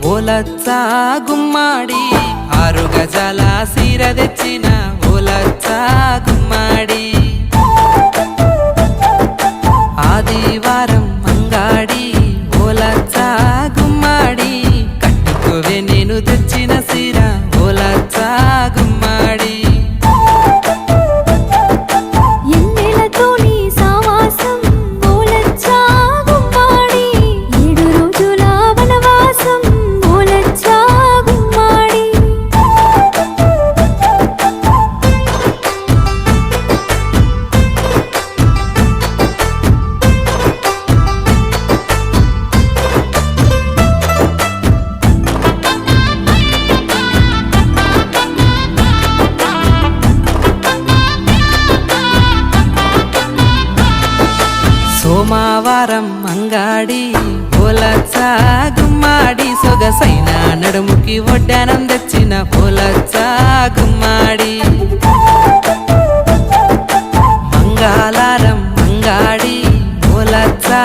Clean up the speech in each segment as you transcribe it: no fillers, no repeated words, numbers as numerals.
ఓలచ్చా గుమ్మాడి 6 గజాల సీర తెచ్చిన ఓలచ్చా గుమ్మాడి ఆదివారం మంగాడి ఓలచ్చా గుమ్మాడి కట్టుకోవే నేను తెచ్చిన సీర ఓలచ్చా గుమ్మాడి సోమవారం మంగాడి ఓలచ్చా గుమ్మాడి సొగసైన నడుముకి వడ్డానం తెచ్చిన ఓలచ్చా గుమ్మాడి మంగళవారం మంగాడి ఓలచ్చా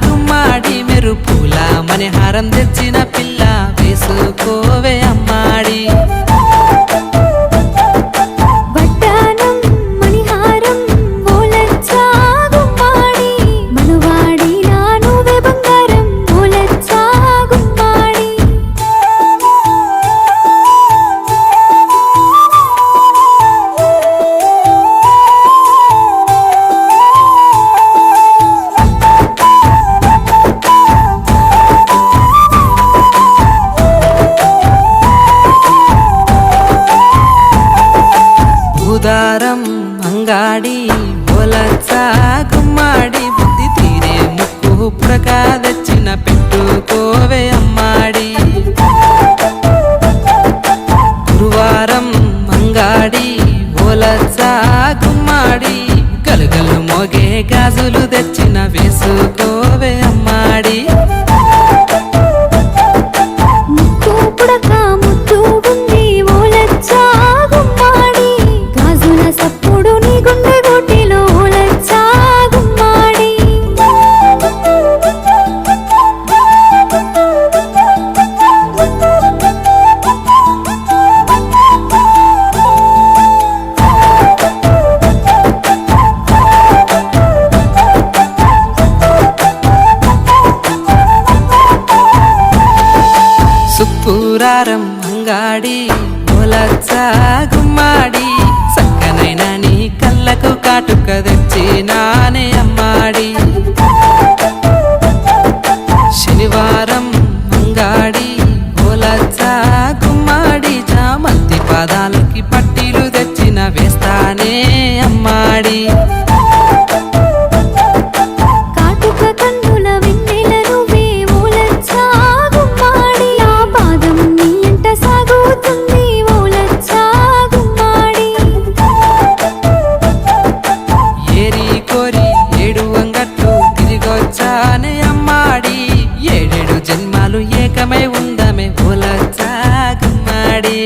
గుమ్మాడి మెరుపుల మణిహారం తెచ్చిన పిల్ల వేసుకోవే అమ్మాడి బుధవారం మంగాడి ఓలచ్చా గుమ్మాడి బుద్ధి తీరే ముక్కు పుడక తెచ్చిన పెట్టుకోవే అమ్మాడి గురువారం మంగాడి ఓలచ్చా గుమ్మాడి గలుగలు మోగే గాజులు తెచ్చిన వేసుకోవే అమ్మాడి శుక్రవారం మంగాడి ఓలచ్చా గుమ్మాడి సక్కనైన నీ కళ్ళకు కాటుక తెచ్చినానే అమ్మాడి శనివారం మంగాడి ఓలచ్చా గుమ్మాడి చామంతి పాదాలకి పట్టీలు తెచ్చిన వేస్తానే అమ్మాడి జన్మాలు ఏకమై ఉందమే ఓలచ్చా గుమ్మాడి।